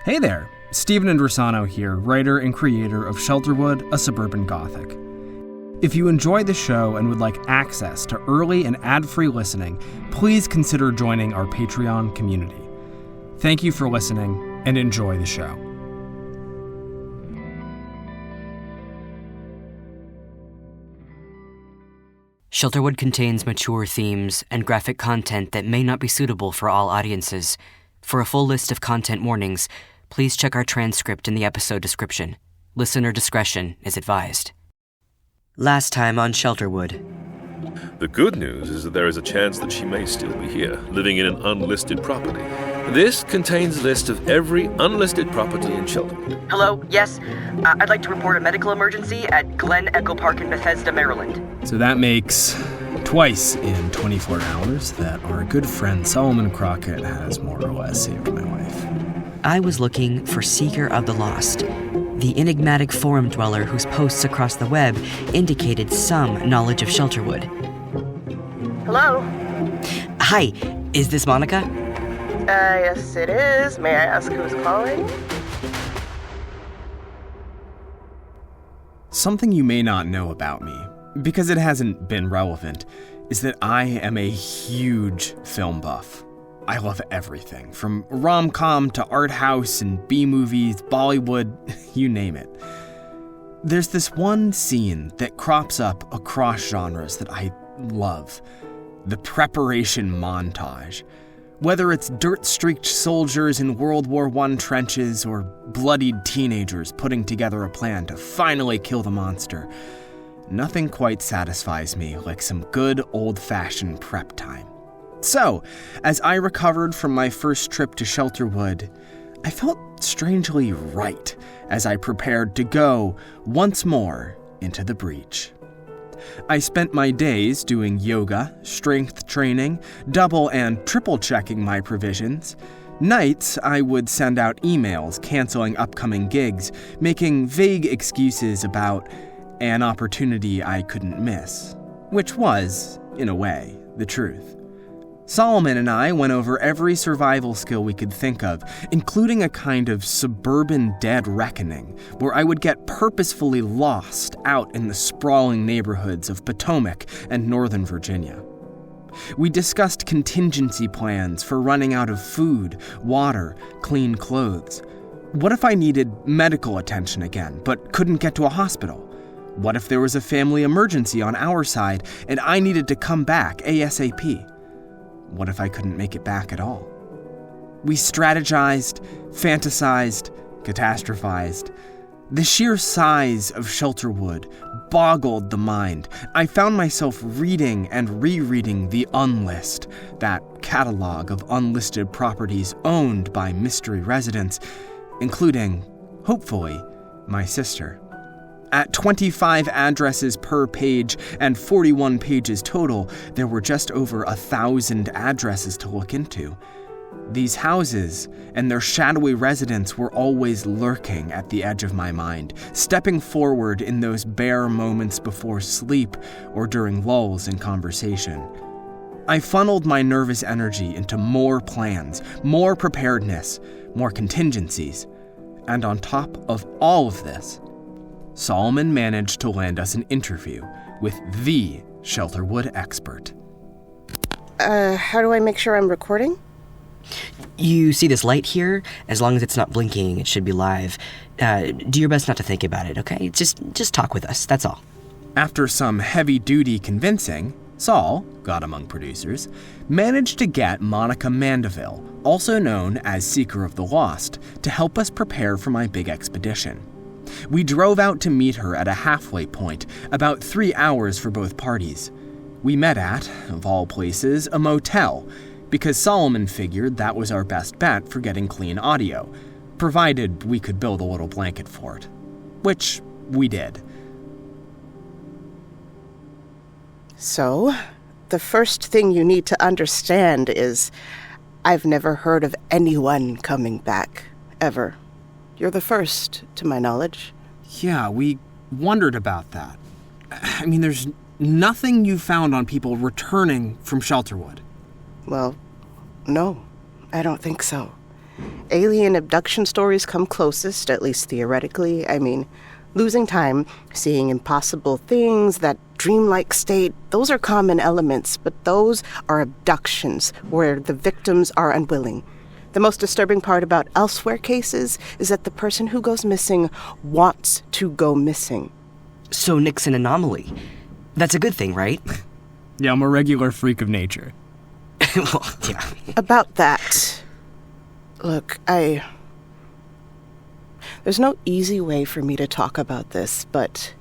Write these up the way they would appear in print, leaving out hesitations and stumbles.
Hey there, Stephen Indrisano here, writer and creator of Shelterwood, a Suburban Gothic. If you enjoy the show and would like access to early and ad-free listening, please consider joining our Patreon community. Thank you for listening, and enjoy the show. Shelterwood contains mature themes and graphic content that may not be suitable for all audiences. For a full list of content warnings, please check our transcript in the episode description. Listener discretion is advised. Last time on Shelterwood. The good news is that there is a chance that she may still be here, living in an unlisted property. This contains a list of every unlisted property in Shelterwood. Hello, yes. I'd like to report a medical emergency at Glen Echo Park in Bethesda, Maryland. So that makes twice in 24 hours that our good friend Solomon Crockett has more or less saved my life. I was looking for Seeker of the Lost, the enigmatic forum dweller whose posts across the web indicated some knowledge of Shelterwood. Hello? Hi, is this Monica? Yes it is. May I ask who's calling? Something you may not know about me, because it hasn't been relevant, is that I am a huge film buff. I love everything, from rom-com to art house and B-movies, Bollywood, you name it. There's this one scene that crops up across genres that I love. The preparation montage. Whether it's dirt-streaked soldiers in World War I trenches or bloodied teenagers putting together a plan to finally kill the monster, nothing quite satisfies me like some good old-fashioned prep time. So, as I recovered from my first trip to Shelterwood, I felt strangely right as I prepared to go once more into the breach. I spent my days doing yoga, strength training, double and triple checking my provisions. Nights, I would send out emails canceling upcoming gigs, making vague excuses about an opportunity I couldn't miss, which was, in a way, the truth. Solomon and I went over every survival skill we could think of, including a kind of suburban dead reckoning, where I would get purposefully lost out in the sprawling neighborhoods of Potomac and Northern Virginia. We discussed contingency plans for running out of food, water, clean clothes. What if I needed medical attention again, but couldn't get to a hospital? What if there was a family emergency on our side and I needed to come back ASAP? What if I couldn't make it back at all? We strategized, fantasized, catastrophized. The sheer size of Shelterwood boggled the mind. I found myself reading and rereading the Unlist, that catalog of unlisted properties owned by mystery residents, including, hopefully, my sister. At 25 addresses per page and 41 pages total, there were just over 1,000 addresses to look into. These houses and their shadowy residents were always lurking at the edge of my mind, stepping forward in those bare moments before sleep or during lulls in conversation. I funneled my nervous energy into more plans, more preparedness, more contingencies. And on top of all of this, Solomon managed to land us an interview with the Shelterwood expert. How do I make sure I'm recording? You see this light here? As long as it's not blinking, it should be live. Do your best not to think about it, okay? Just talk with us, that's all. After some heavy-duty convincing, Saul, God among producers, managed to get Monica Mandeville, also known as Seeker of the Lost, to help us prepare for my big expedition. We drove out to meet her at a halfway point, about 3 hours for both parties. We met at, of all places, a motel, because Solomon figured that was our best bet for getting clean audio, provided we could build a little blanket fort. Which we did. So, the first thing you need to understand is I've never heard of anyone coming back, ever. You're the first, to my knowledge. Yeah, we wondered about that. I mean, there's nothing you found on people returning from Shelterwood. Well, no, I don't think so. Alien abduction stories come closest, at least theoretically. I mean, losing time, seeing impossible things, that dreamlike state, those are common elements, but those are abductions where the victims are unwilling. The most disturbing part about elsewhere cases is that the person who goes missing wants to go missing. So Nick's an anomaly. That's a good thing, right? Yeah, I'm a regular freak of nature. Well, yeah. About that, look, there's no easy way for me to talk about this, but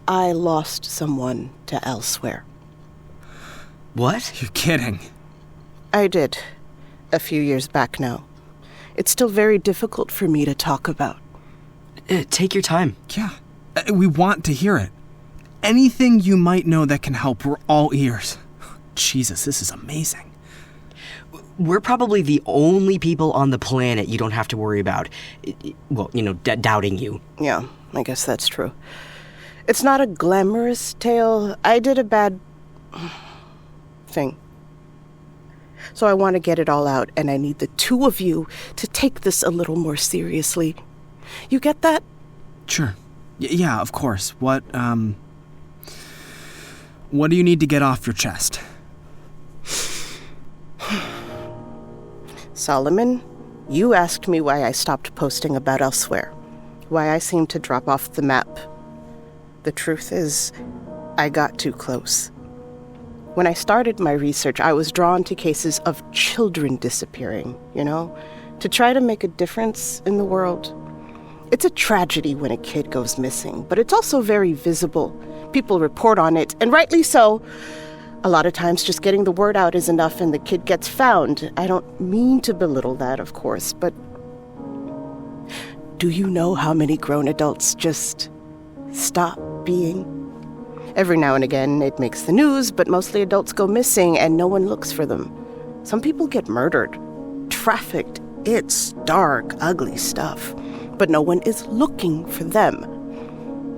I lost someone to elsewhere. What? You're kidding. I did. A few years back now. It's still very difficult for me to talk about. Take your time. Yeah, we want to hear it. Anything you might know that can help, we're all ears. Jesus, this is amazing. We're probably the only people on the planet you don't have to worry about. Well, doubting you. Yeah, I guess that's true. It's not a glamorous tale. I did a bad thing. So I want to get it all out, and I need the two of you to take this a little more seriously. You get that? Sure. Yeah, of course. What do you need to get off your chest? Solomon, you asked me why I stopped posting about elsewhere, why I seemed to drop off the map. The truth is, I got too close. When I started my research, I was drawn to cases of children disappearing, to try to make a difference in the world. It's a tragedy when a kid goes missing, but it's also very visible. People report on it, and rightly so. A lot of times just getting the word out is enough and the kid gets found. I don't mean to belittle that, of course, but do you know how many grown adults just stop being? Every now and again, it makes the news, but mostly adults go missing and no one looks for them. Some people get murdered, trafficked. It's dark, ugly stuff, but no one is looking for them.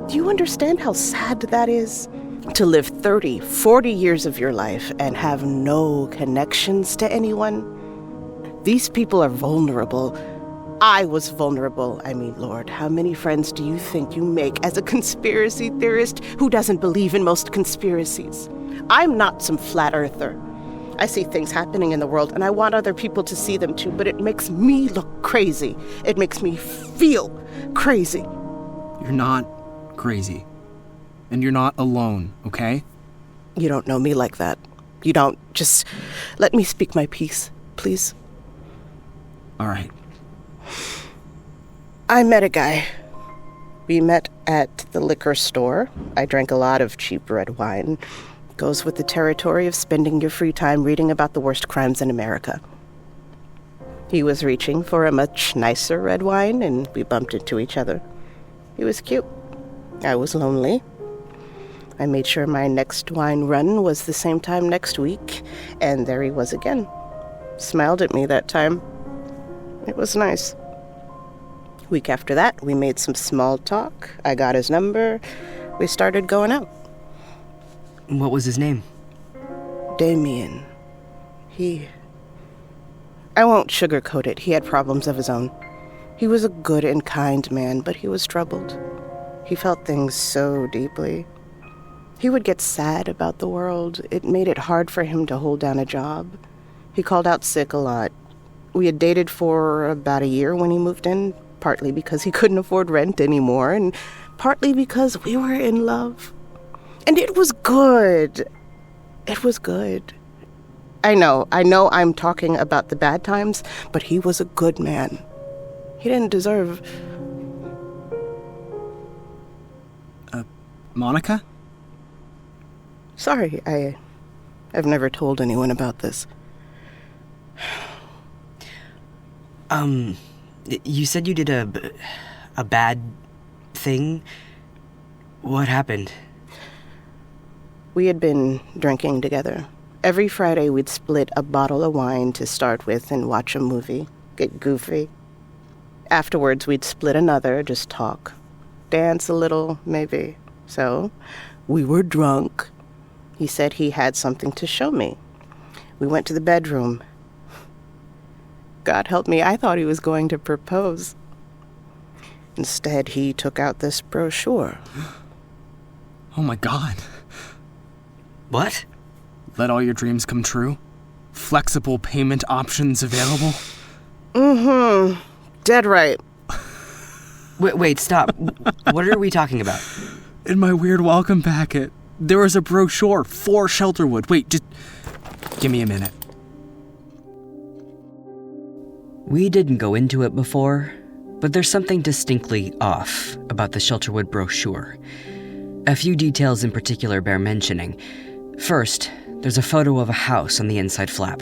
Do you understand how sad that is? To live 30, 40 years of your life and have no connections to anyone? These people are vulnerable. I was vulnerable. I mean, Lord, how many friends do you think you make as a conspiracy theorist who doesn't believe in most conspiracies? I'm not some flat earther. I see things happening in the world, and I want other people to see them too, but it makes me look crazy. It makes me feel crazy. You're not crazy. And you're not alone, okay? You don't know me like that. You don't. Just let me speak my piece, please. All right. I met a guy. We met at the liquor store. I drank a lot of cheap red wine. Goes with the territory of spending your free time reading about the worst crimes in America. He was reaching for a much nicer red wine, and we bumped into each other. He was cute. I was lonely. I made sure my next wine run was the same time next week, and there he was again. Smiled at me that time. It was nice. Week after that, we made some small talk. I got his number. We started going out. What was his name? Damien. I won't sugarcoat it. He had problems of his own. He was a good and kind man, but he was troubled. He felt things so deeply. He would get sad about the world. It made it hard for him to hold down a job. He called out sick a lot. We had dated for about a year when he moved in, partly because he couldn't afford rent anymore, and partly because we were in love. And it was good. It was good. I know I'm talking about the bad times, but he was a good man. He didn't deserve... Monica? Sorry, I've never told anyone about this. You said you did a bad thing? What happened? We had been drinking together. Every Friday we'd split a bottle of wine to start with and watch a movie, get goofy. Afterwards we'd split another, just talk. Dance a little, maybe. So, we were drunk. He said he had something to show me. We went to the bedroom. God help me, I thought he was going to propose. Instead, he took out this brochure. Oh my God. What? Let all your dreams come true? Flexible payment options available? Mm-hmm. Dead right. Wait, stop. What are we talking about? In my weird welcome packet, there was a brochure for Shelterwood. Wait, just give me a minute. We didn't go into it before, but there's something distinctly off about the Shelterwood brochure. A few details in particular bear mentioning. First, there's a photo of a house on the inside flap.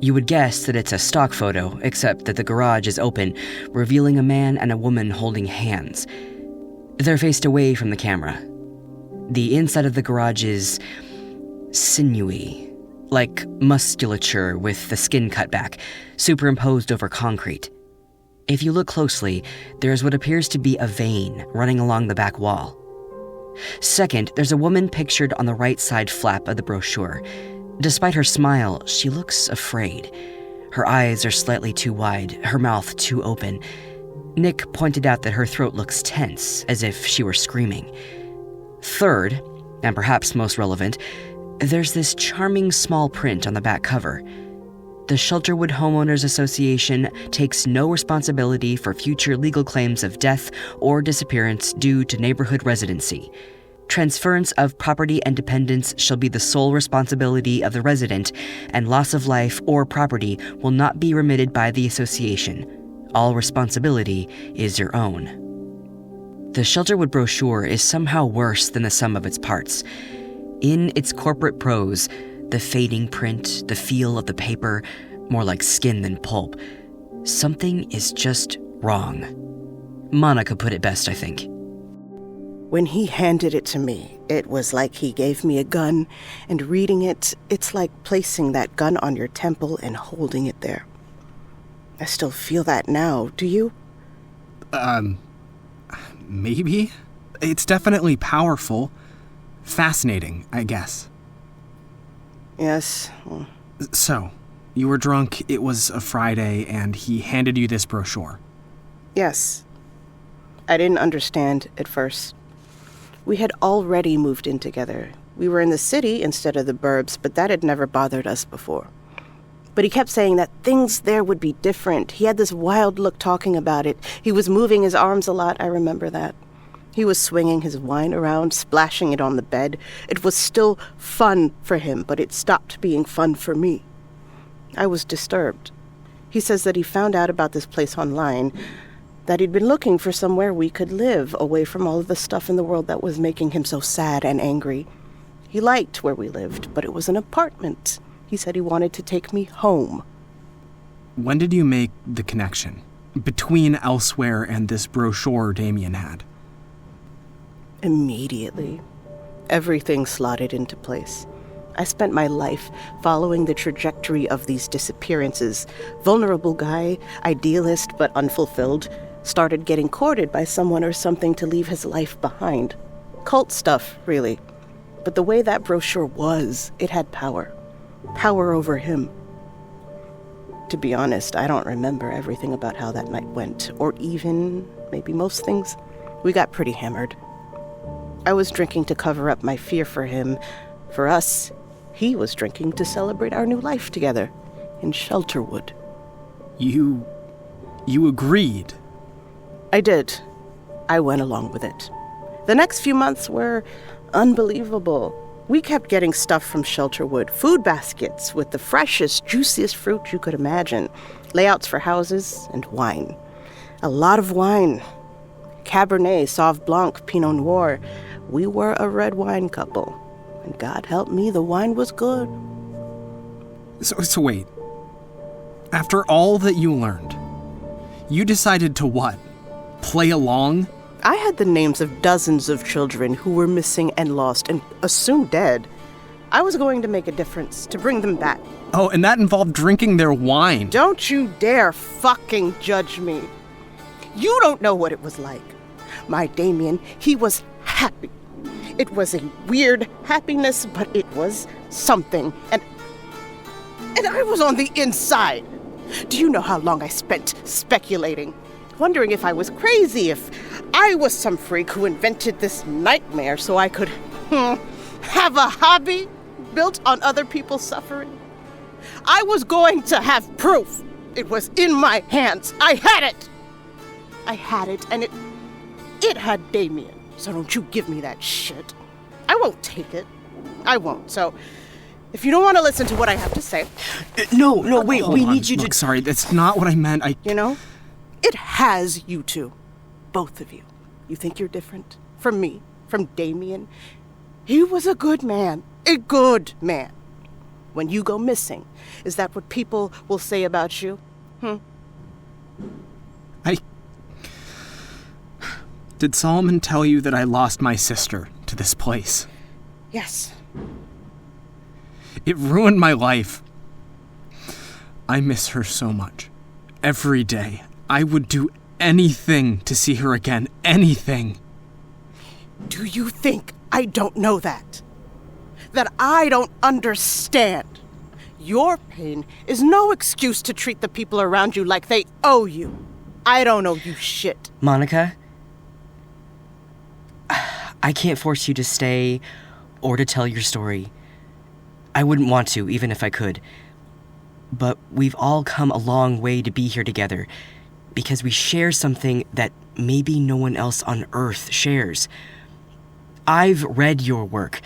You would guess that it's a stock photo, except that the garage is open, revealing a man and a woman holding hands. They're faced away from the camera. The inside of the garage is sinewy, like musculature with the skin cut back, superimposed over concrete. If you look closely, there's what appears to be a vein running along the back wall. Second, there's a woman pictured on the right side flap of the brochure. Despite her smile, she looks afraid. Her eyes are slightly too wide, her mouth too open. Nick pointed out that her throat looks tense, as if she were screaming. Third, and perhaps most relevant, there's this charming small print on the back cover. The Shelterwood Homeowners Association takes no responsibility for future legal claims of death or disappearance due to neighborhood residency. Transference of property and dependents shall be the sole responsibility of the resident, and loss of life or property will not be remitted by the association. All responsibility is your own. The Shelterwood brochure is somehow worse than the sum of its parts. In its corporate prose, the fading print, the feel of the paper, more like skin than pulp, something is just wrong. Monica put it best, I think. When he handed it to me, it was like he gave me a gun, and reading it, it's like placing that gun on your temple and holding it there. I still feel that now, do you? Maybe? It's definitely powerful. Fascinating, I guess. Yes. So, you were drunk, it was a Friday, and he handed you this brochure. Yes. I didn't understand at first. We had already moved in together. We were in the city instead of the burbs, but that had never bothered us before. But he kept saying that things there would be different. He had this wild look talking about it. He was moving his arms a lot, I remember that. He was swinging his wine around, splashing it on the bed. It was still fun for him, but it stopped being fun for me. I was disturbed. He says that he found out about this place online, that he'd been looking for somewhere we could live, away from all of the stuff in the world that was making him so sad and angry. He liked where we lived, but it was an apartment. He said he wanted to take me home. When did you make the connection between elsewhere and this brochure Damien had? Immediately. Everything slotted into place. I spent my life following the trajectory of these disappearances. Vulnerable guy, idealist but unfulfilled, started getting courted by someone or something to leave his life behind. Cult stuff, really. But the way that brochure was, it had power. Power over him. To be honest, I don't remember everything about how that night went, or even, maybe most things. We got pretty hammered. I was drinking to cover up my fear for him. For us, he was drinking to celebrate our new life together in Shelterwood. You agreed? I did. I went along with it. The next few months were unbelievable. We kept getting stuff from Shelterwood, food baskets with the freshest, juiciest fruit you could imagine, layouts for houses, and wine. A lot of wine. Cabernet, Sauv Blanc, Pinot Noir. We were a red wine couple. And God help me, the wine was good. So wait. After all that you learned, you decided to what? Play along? I had the names of dozens of children who were missing and lost and assumed dead. I was going to make a difference, to bring them back. Oh, and that involved drinking their wine. Don't you dare fucking judge me. You don't know what it was like. My Damien, he was happy. It was a weird happiness, but it was something. And I was on the inside. Do you know how long I spent speculating, wondering if I was crazy, if I was some freak who invented this nightmare so I could have a hobby built on other people's suffering? I was going to have proof. It was in my hands. I had it. And it had Damien. So don't you give me that shit. I won't take it. I won't. So if you don't want to listen to what I have to say... No, wait, we need you to... Look, sorry, that's not what I meant. You know, it has you two. Both of you. You think you're different from me, from Damien? He was a good man. A good man. When you go missing, is that what people will say about you? Did Solomon tell you that I lost my sister to this place? Yes. It ruined my life. I miss her so much. Every day, I would do anything to see her again. Anything. Do you think I don't know that? That I don't understand? Your pain is no excuse to treat the people around you like they owe you. I don't owe you shit. Monica, I can't force you to stay or to tell your story. I wouldn't want to, even if I could. But we've all come a long way to be here together because we share something that maybe no one else on Earth shares. I've read your work,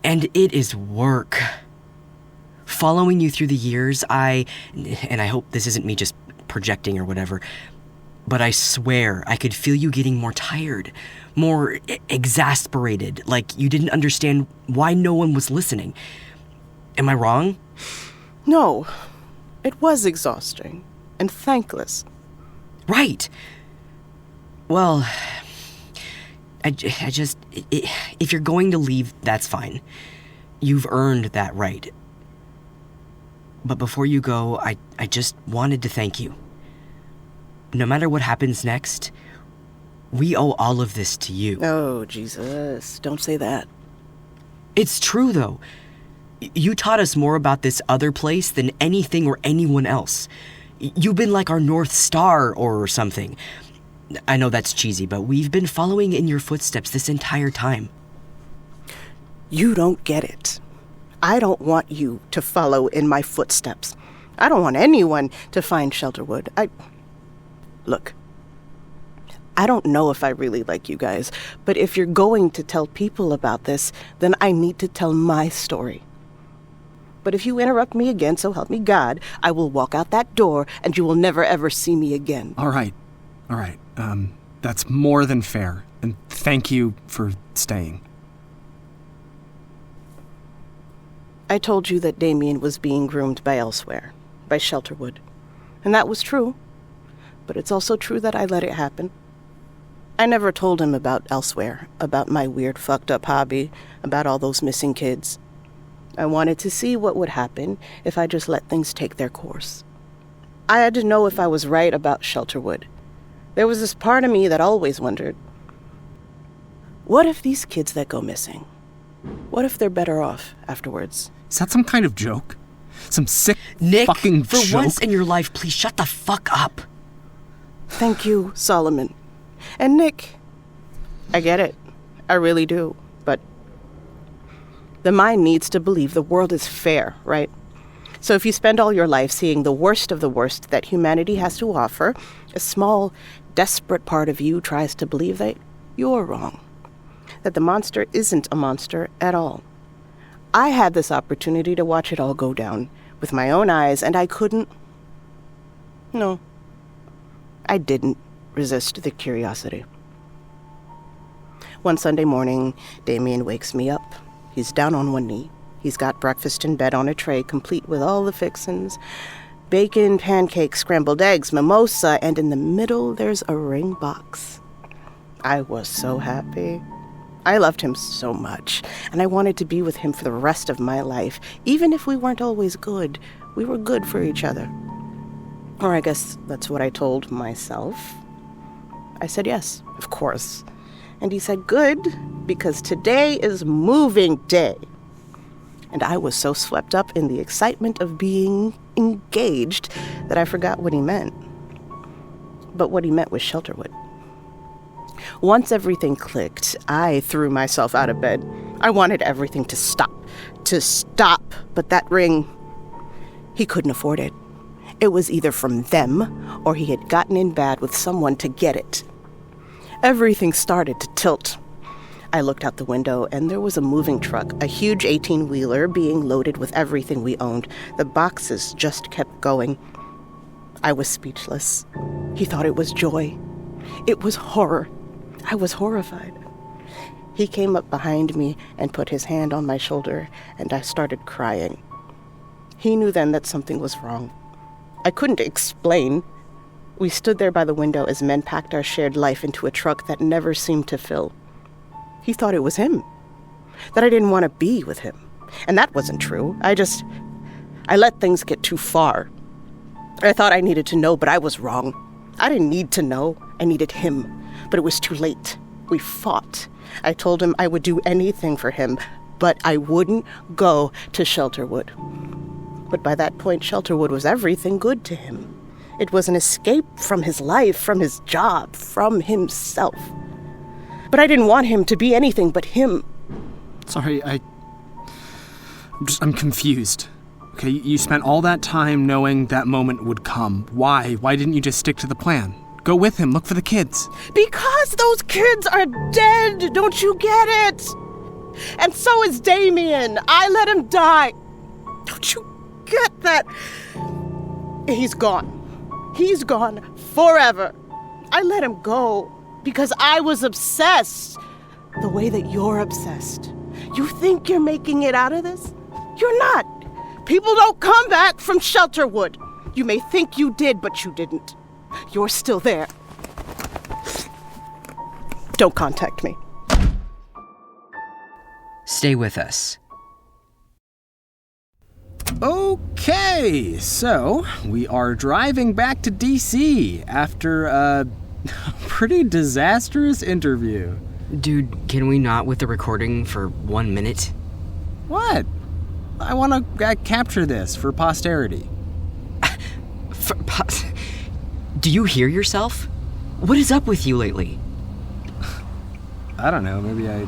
and it is work. Following you through the years, and I hope this isn't me just projecting or whatever, but I swear I could feel you getting more tired, more exasperated, like you didn't understand why no one was listening. Am I wrong? No, it was exhausting and thankless. Right. Well, I just, if you're going to leave, that's fine. You've earned that right. But before you go, I just wanted to thank you. No matter what happens next, we owe all of this to you. Oh, Jesus, don't say that. It's true, though. You taught us more about this other place than anything or anyone else. You've been like our North Star or something. I know that's cheesy, but we've been following in your footsteps this entire time. You don't get it. I don't want you to follow in my footsteps. I don't want anyone to find Shelterwood. Look, I don't know if I really like you guys, but if you're going to tell people about this, then I need to tell my story. But if you interrupt me again, so help me God, I will walk out that door and you will never ever see me again. All right. That's more than fair, and thank you for staying. I told you that Damien was being groomed by elsewhere, by Shelterwood. And that was true. But it's also true that I let it happen. I never told him about elsewhere, about my weird fucked up hobby, about all those missing kids. I wanted to see what would happen if I just let things take their course. I had to know if I was right about Shelterwood. There was this part of me that always wondered, what if these kids that go missing, what if they're better off afterwards? Is that some kind of joke? Some sick Nick, fucking for joke? once in your life, please shut the fuck up. Thank you, Solomon. And Nick, I get it. I really do. But the mind needs to believe the world is fair, right? So if you spend all your life seeing the worst of the worst that humanity has to offer, a small, desperate part of you tries to believe that you're wrong. That the monster isn't a monster at all. I had this opportunity to watch it all go down with my own eyes, and I couldn't... No. I didn't resist the curiosity. One Sunday morning, Damien wakes me up. He's down on one knee. He's got breakfast in bed on a tray, complete with all the fixins. Bacon, pancakes, scrambled eggs, mimosa, and in the middle there's a ring box. I was so happy. I loved him so much, and I wanted to be with him for the rest of my life. Even if we weren't always good, we were good for each other. Or I guess that's what I told myself. I said yes, of course. And he said, good, because today is moving day. and I was so swept up in the excitement of being engaged that I forgot what he meant. But what he meant was Shelterwood. Once everything clicked, I threw myself out of bed. I wanted everything to stop, but that ring, he couldn't afford it. It was either from them, or he had gotten in bad with someone to get it. Everything started to tilt. I looked out the window, and there was a moving truck, a huge 18-wheeler being loaded with everything we owned. The boxes just kept going. I was speechless. He thought it was joy. It was horror. I was horrified. He came up behind me and put his hand on my shoulder, and I started crying. He knew then that something was wrong. I couldn't explain. We stood there by the window as men packed our shared life into a truck that never seemed to fill. He thought it was him, that I didn't want to be with him. And that wasn't true. I let things get too far. I thought I needed to know, but I was wrong. I didn't need to know. I needed him. But it was too late. We fought. I told him I would do anything for him, but I wouldn't go to Shelterwood. But by that point, Shelterwood was everything good to him. It was an escape from his life, from his job, from himself. But I didn't want him to be anything but him. Sorry, I'm confused. Okay, you spent all that time knowing that moment would come. Why? Why didn't you just stick to the plan? Go with him, look for the kids. Because those kids are dead, don't you get it? And so is Damien. I let him die. Don't you get that? He's gone. He's gone forever. I let him go because I was obsessed the way that you're obsessed. You think you're making it out of this? You're not. People don't come back from Shelterwood. You may think you did, but you didn't. You're still there. Don't contact me. Stay with us. Okay, so we are driving back to DC after a pretty disastrous interview. Dude, can we not with the recording for 1 minute? What? I want to capture this for posterity. Do you hear yourself? What is up with you lately? I don't know, maybe I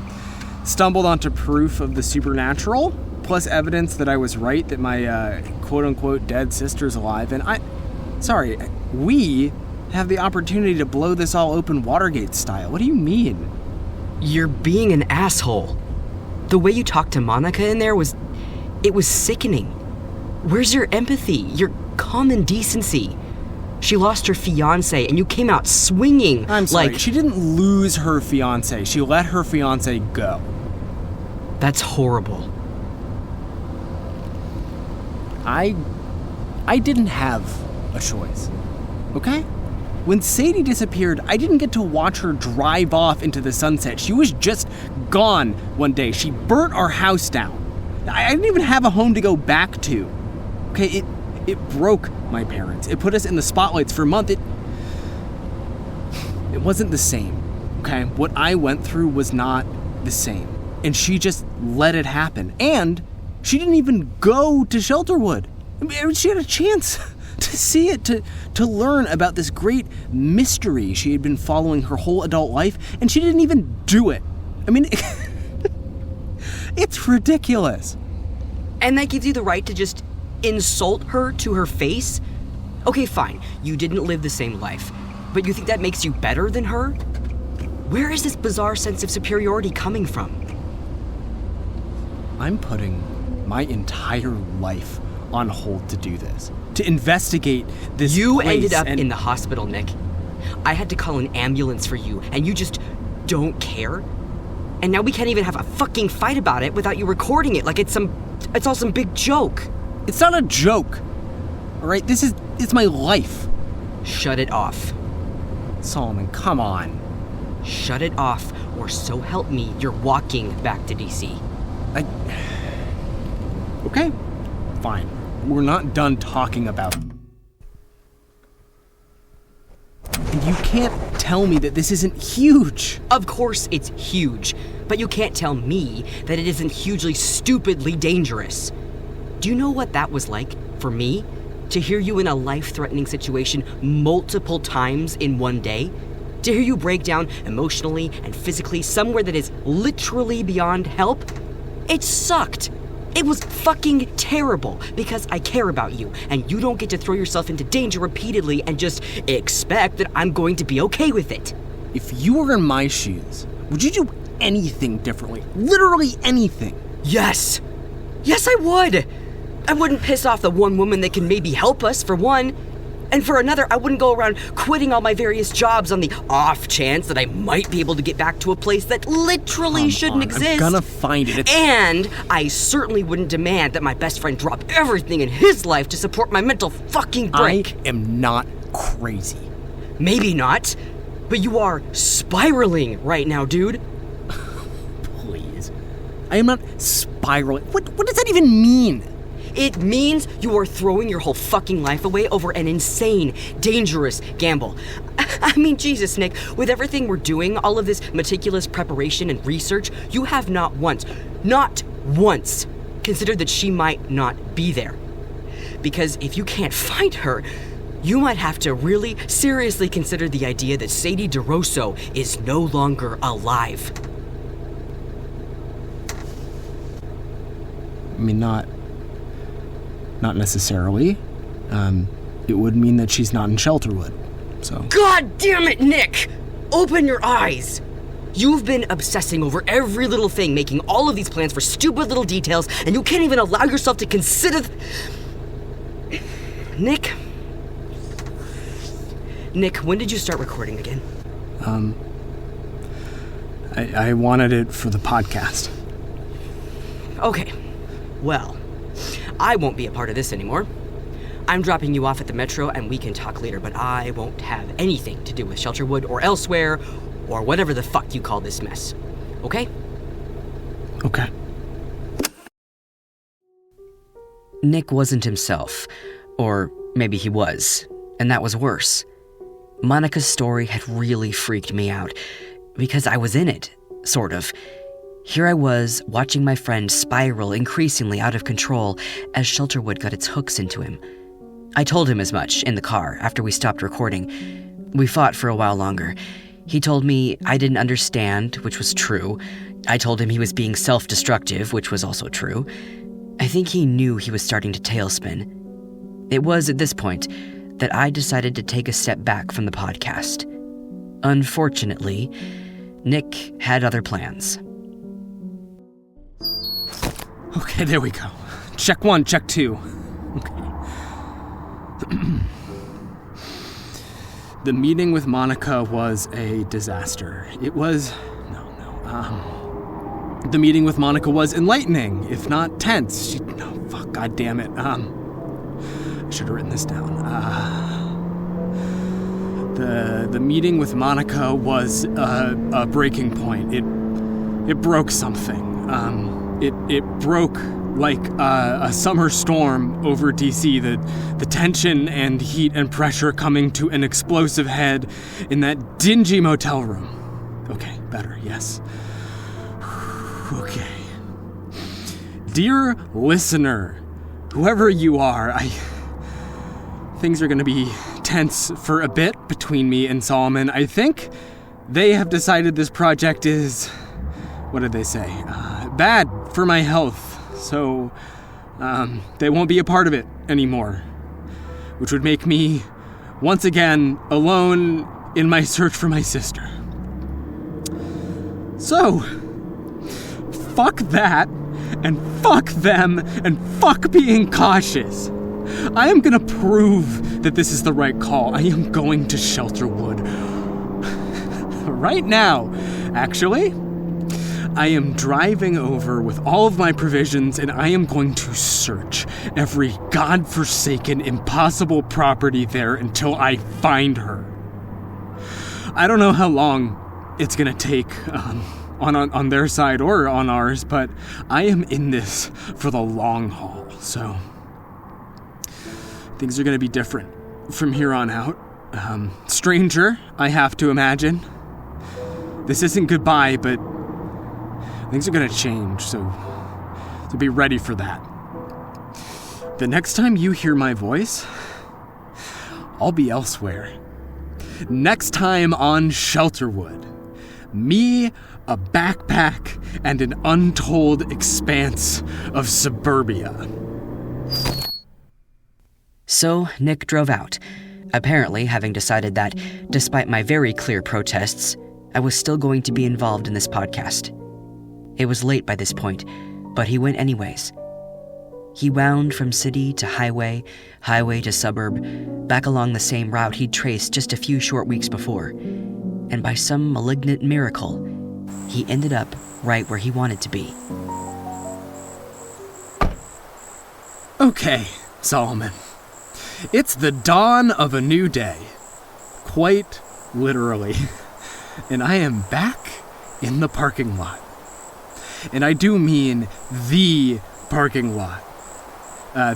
stumbled onto proof of the supernatural, plus evidence that I was right that my quote-unquote dead sister's alive, and we have the opportunity to blow this all open Watergate style. What do you mean? You're being an asshole. The way you talked to Monica in there was sickening. Where's your empathy, your common decency? She lost her fiancé and you came out swinging. I'm sorry, she didn't lose her fiancé. She let her fiancé go. That's horrible. I didn't have a choice, okay? When Sadie disappeared, I didn't get to watch her drive off into the sunset. She was just gone one day. She burnt our house down. I didn't even have a home to go back to. Okay, it broke my parents. It put us in the spotlights for a month. It wasn't the same, okay? What I went through was not the same. And she just let it happen. And she didn't even go to Shelterwood. I mean, she had a chance to see it, to learn about this great mystery she had been following her whole adult life, and she didn't even do it. I mean, it's ridiculous. And that gives you the right to just insult her to her face? Okay, fine, you didn't live the same life, but you think that makes you better than her? Where is this bizarre sense of superiority coming from? I'm putting my entire life on hold to do this, to investigate this You place ended up in the hospital, Nick. I had to call an ambulance for you, and you just don't care? And now we can't even have a fucking fight about it without you recording it like it's all some big joke. It's not a joke, all right? It's my life. Shut it off. Solomon, come on. Shut it off, or so help me, you're walking back to DC. Okay, fine. We're not done talking about it. And you can't tell me that this isn't huge. Of course it's huge, but you can't tell me that it isn't hugely, stupidly dangerous. Do you know what that was like for me? To hear you in a life-threatening situation multiple times in one day? To hear you break down emotionally and physically somewhere that is literally beyond help? It sucked. It was fucking terrible because I care about you and you don't get to throw yourself into danger repeatedly and just expect that I'm going to be okay with it. If you were in my shoes, would you do anything differently? Literally anything. Yes. Yes, I would. I wouldn't piss off the one woman that can maybe help us, for one. And for another, I wouldn't go around quitting all my various jobs on the off chance that I might be able to get back to a place that literally shouldn't exist. I'm gonna find it. And I certainly wouldn't demand that my best friend drop everything in his life to support my mental fucking break. I am not crazy. Maybe not, but you are spiraling right now, dude. Please. I am not spiraling. What does that even mean? It means you are throwing your whole fucking life away over an insane, dangerous gamble. I mean, Jesus, Nick, with everything we're doing, all of this meticulous preparation and research, you have not once considered that she might not be there. Because if you can't find her, you might have to really seriously consider the idea that Sadie DeRoso is no longer alive. I mean, not necessarily. It would mean that she's not in Shelterwood, so... God damn it, Nick! Open your eyes! You've been obsessing over every little thing, making all of these plans for stupid little details, and you can't even allow yourself to consider... Nick, when did you start recording again? I wanted it for the podcast. Okay, well... I won't be a part of this anymore. I'm dropping you off at the metro and we can talk later, but I won't have anything to do with Shelterwood or elsewhere or whatever the fuck you call this mess. Okay? Okay. Nick wasn't himself. Or maybe he was, and that was worse. Monica's story had really freaked me out because I was in it, sort of. Here I was, watching my friend spiral increasingly out of control as Shelterwood got its hooks into him. I told him as much in the car after we stopped recording. We fought for a while longer. He told me I didn't understand, which was true. I told him he was being self-destructive, which was also true. I think he knew he was starting to tailspin. It was at this point that I decided to take a step back from the podcast. Unfortunately, Nick had other plans. Okay, there we go. Check 1, check 2. Okay. The meeting with Monica was a disaster. It was... The meeting with Monica was enlightening, if not tense. God damn it. I should have written this down. The meeting with Monica was a breaking point. It broke something. It broke like a summer storm over DC, the tension and heat and pressure coming to an explosive head in that dingy motel room. Okay, better, yes. Okay. Dear listener, whoever you are, things are gonna be tense for a bit between me and Solomon. I think they have decided this project is... What did they say? Bad for my health, so they won't be a part of it anymore, which would make me, once again, alone in my search for my sister. So, fuck that, and fuck them, and fuck being cautious. I am gonna prove that this is the right call. I am going to Shelterwood. Right now, actually. I am driving over with all of my provisions, and I am going to search every godforsaken, impossible property there until I find her. I don't know how long it's gonna take on their side or on ours, but I am in this for the long haul, so things are gonna be different from here on out. stranger, I have to imagine. This isn't goodbye, but things are gonna change, so be ready for that. The next time you hear my voice, I'll be elsewhere. Next time on Shelterwood, me, a backpack, and an untold expanse of suburbia. So Nick drove out, apparently having decided that, despite my very clear protests, I was still going to be involved in this podcast. It was late by this point, but he went anyways. He wound from city to highway, highway to suburb, back along the same route he'd traced just a few short weeks before. And by some malignant miracle, he ended up right where he wanted to be. Okay, Solomon. It's the dawn of a new day. Quite literally. And I am back in the parking lot. And I do mean the parking lot.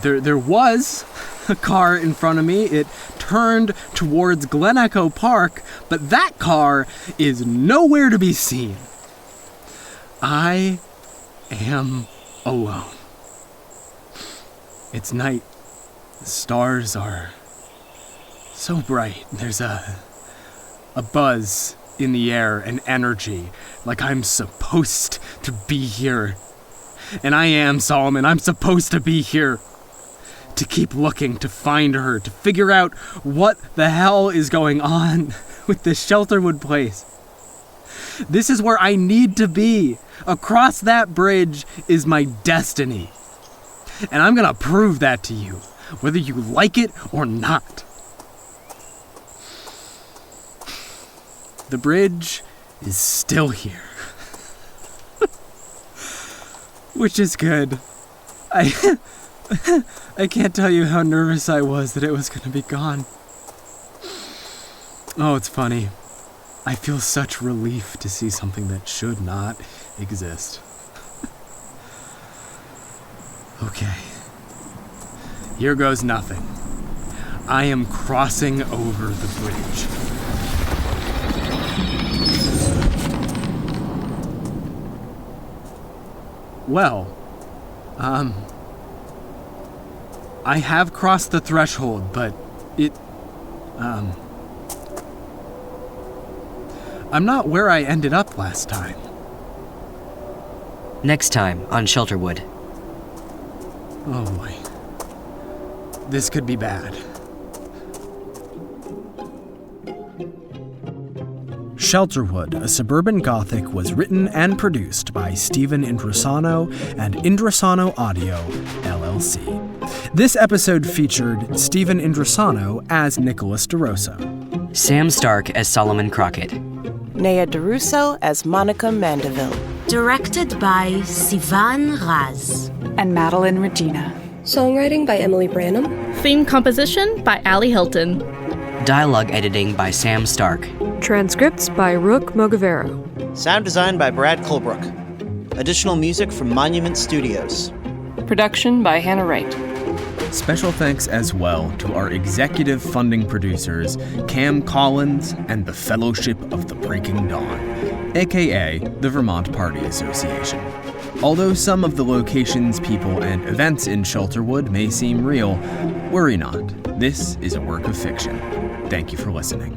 There was a car in front of me. It turned towards Glen Echo Park, but that car is nowhere to be seen. I am alone. It's night. The stars are so bright. There's a buzz in the air, an energy, like I'm supposed to be here. And I am, Solomon. I'm supposed to be here. To keep looking, to find her, to figure out what the hell is going on with this Shelterwood place. This is where I need to be. Across that bridge is my destiny. And I'm gonna prove that to you, whether you like it or not. The bridge is still here. Which is good. I can't tell you how nervous I was that it was going to be gone. Oh, it's funny. I feel such relief to see something that should not exist. Okay. Here goes nothing. I am crossing over the bridge. Well, I have crossed the threshold, but I'm not where I ended up last time. Next time on Shelterwood. Oh boy. This could be bad. Shelterwood, a Suburban Gothic, was written and produced by Stephen Indrisano and Indrisano Audio, LLC. This episode featured Stephen Indrisano as Nicholas DeRoso, Sam Stark as Solomon Crockett, Nhea Durousseau as Monica Mandeville. Directed by Sivan and Madeleine Regina. Songwriting by Emily Branam. Theme composition by Ali Hylton. Dialogue editing by Sam Stark. Transcripts by Rook Mogavero. Sound design by Brad Colbrook. Additional music from Monument Studios. Production by Hannah Wright. Special thanks as well to our executive funding producers, Cam Collins and the Fellowship of the Breaking Dawn, a.k.a. the Vermont Party Association. Although some of the locations, people, and events in Shelterwood may seem real, worry not. This is a work of fiction. Thank you for listening.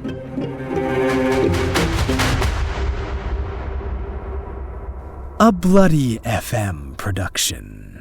A Bloody FM production.